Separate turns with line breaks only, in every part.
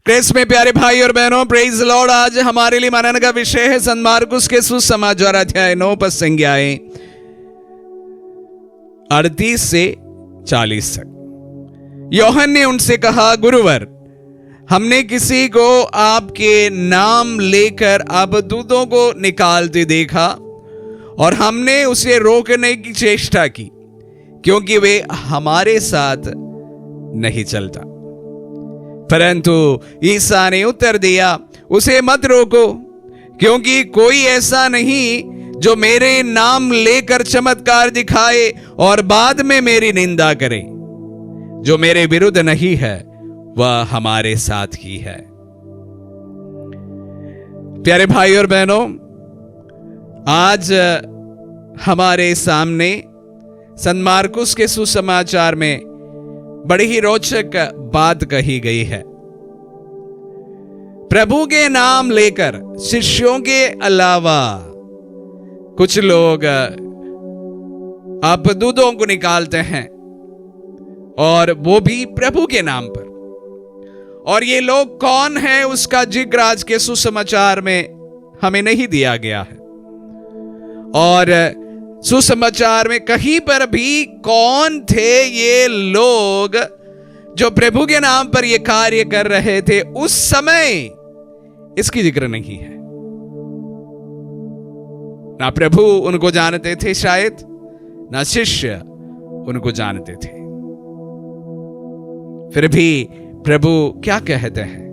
क्रिस्त में प्यारे भाई और बहनों, प्रेज लॉर्ड। आज हमारे लिए मनन का विषय है संत मार्कुस के सुसमाचार अध्याय 9 पद संज्ञाएं 38 से 40 तक। यूहन्ना ने उनसे कहा, गुरुवर, हमने किसी को आपके नाम लेकर अबदूतों को निकालते देखा और हमने उसे रोकने की चेष्टा की, क्योंकि वे हमारे साथ नहीं चलता। परंतु ईसा ने उत्तर दिया, उसे मत रोको, क्योंकि कोई ऐसा नहीं जो मेरे नाम लेकर चमत्कार दिखाए और बाद में मेरी निंदा करे। जो मेरे विरुद्ध नहीं है वह हमारे साथ ही है। प्यारे भाई और बहनों, आज हमारे सामने संत मार्कुस के सुसमाचार में बड़ी ही रोचक बात कही गई है। प्रभु के नाम लेकर शिष्यों के अलावा कुछ लोग अबदूतों को निकालते हैं, और वो भी प्रभु के नाम पर। और ये लोग कौन है, उसका जिक्र आज के सुसमाचार में हमें नहीं दिया गया है। और सुसमाचार में कहीं पर भी कौन थे ये लोग जो प्रभु के नाम पर ये कार्य कर रहे थे उस समय, इसकी जिक्र नहीं है। ना प्रभु उनको जानते थे शायद, ना शिष्य उनको जानते थे। फिर भी प्रभु क्या कहते हैं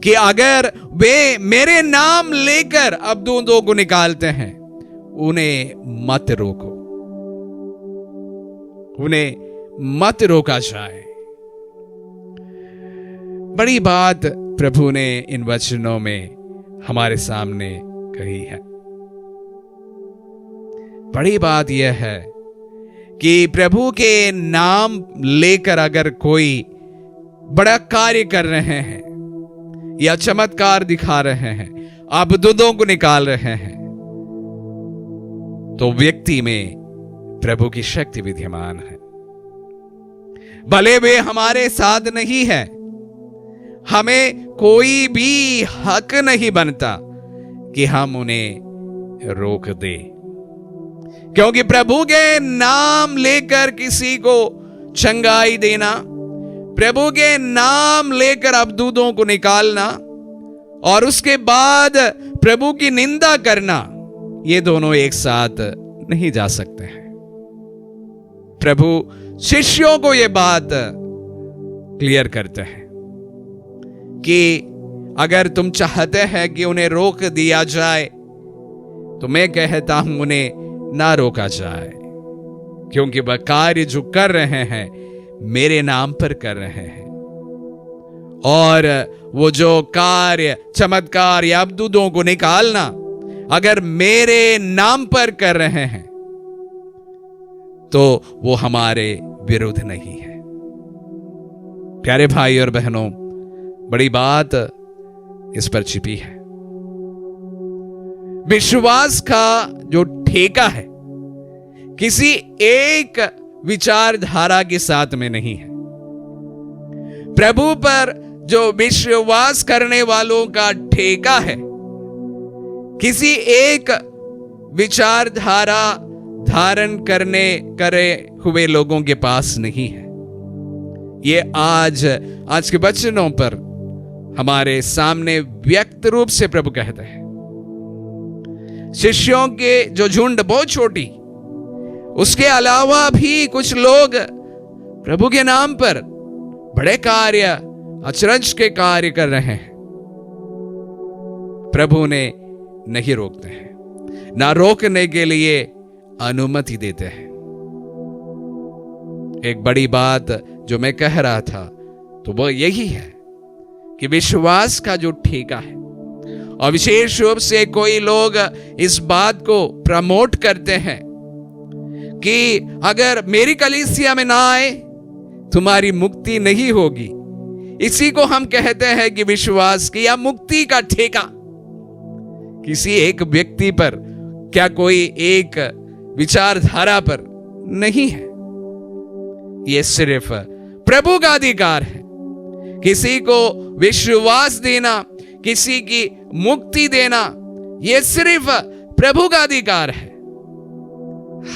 कि अगर वे मेरे नाम लेकर अबदूतों को निकालते हैं, उन्हें मत रोको, उन्हें मत रोका जाए। बड़ी बात प्रभु ने इन वचनों में हमारे सामने कही है। बड़ी बात यह है कि प्रभु के नाम लेकर अगर कोई बड़ा कार्य कर रहे हैं या चमत्कार दिखा रहे हैं, अबदूतों को निकाल रहे हैं, तो व्यक्ति में प्रभु की शक्ति विद्यमान है। भले वे हमारे साथ नहीं है, हमें कोई भी हक नहीं बनता कि हम उन्हें रोक दे, क्योंकि प्रभु के नाम लेकर किसी को चंगाई देना, प्रभु के नाम लेकर अबदूतों को निकालना और उसके बाद प्रभु की निंदा करना, ये दोनों एक साथ नहीं जा सकते हैं। प्रभु शिष्यों को ये बात क्लियर करते हैं कि अगर तुम चाहते हैं कि उन्हें रोक दिया जाए, तो मैं कहता हूं उन्हें ना रोका जाए, क्योंकि वह कार्य जो कर रहे हैं मेरे नाम पर कर रहे हैं। और वो जो कार्य, चमत्कार या अबदूतों को निकालना अगर मेरे नाम पर कर रहे हैं, तो वो हमारे विरुद्ध नहीं है। प्यारे भाई और बहनों, बड़ी बात इस पर छिपी है। विश्वास का जो ठेका है किसी एक विचारधारा के साथ में नहीं है। प्रभु पर जो विश्वास करने वालों का ठेका है किसी एक विचारधारा धारण करे हुए लोगों के पास नहीं है। ये आज के वचनों पर हमारे सामने व्यक्त रूप से प्रभु कहते हैं। शिष्यों के जो झुंड बहुत छोटी, उसके अलावा भी कुछ लोग प्रभु के नाम पर बड़े कार्य, अचरज के कार्य कर रहे हैं। प्रभु ने नहीं रोकते हैं, ना रोकने के लिए अनुमति देते हैं। एक बड़ी बात जो मैं कह रहा था तो वो यही है कि विश्वास का जो ठेका है, और विशेष रूप से कोई लोग इस बात को प्रमोट करते हैं कि अगर मेरी कलीसिया में ना आए तुम्हारी मुक्ति नहीं होगी। इसी को हम कहते हैं कि विश्वास की या मुक्ति का ठेका किसी एक व्यक्ति पर, क्या कोई एक विचारधारा पर नहीं है। यह सिर्फ प्रभु का अधिकार है किसी को विश्वास देना, किसी की मुक्ति देना, यह सिर्फ प्रभु का अधिकार है।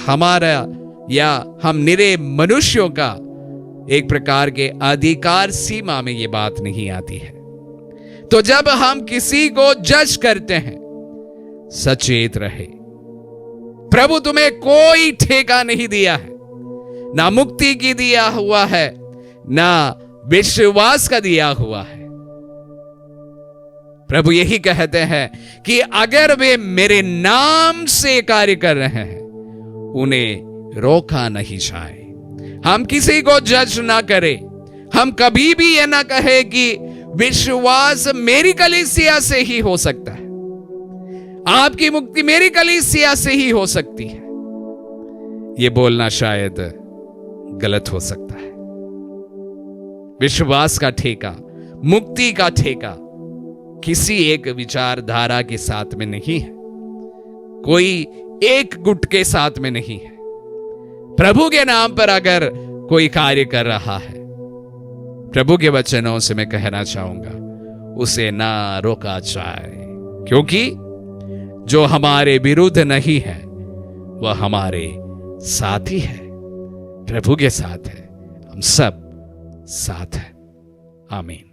हमारा या हम निरे मनुष्यों का एक प्रकार के अधिकार सीमा में यह बात नहीं आती है। तो जब हम किसी को जज करते हैं, सचेत रहे, प्रभु तुम्हें कोई ठेका नहीं दिया है, ना मुक्ति की दिया हुआ है, ना विश्वास का दिया हुआ है। प्रभु यही कहते हैं कि अगर वे मेरे नाम से कार्य कर रहे हैं, उन्हें रोका नहीं जाए। हम किसी को जज ना करें। हम कभी भी यह ना कहे कि विश्वास मेरी कलीसिया से ही हो सकता है, आपकी मुक्ति मेरी कलीसिया से ही हो सकती है। यह बोलना शायद गलत हो सकता है। विश्वास का ठेका, मुक्ति का ठेका किसी एक विचारधारा के साथ में नहीं है, कोई एक गुट के साथ में नहीं है। प्रभु के नाम पर अगर कोई कार्य कर रहा है, प्रभु के वचनों से मैं कहना चाहूंगा, उसे ना रोका जाए, क्योंकि जो हमारे विरुद्ध नहीं है वह हमारे साथी है, प्रभु के साथ है, हम सब साथ हैं। आमीन।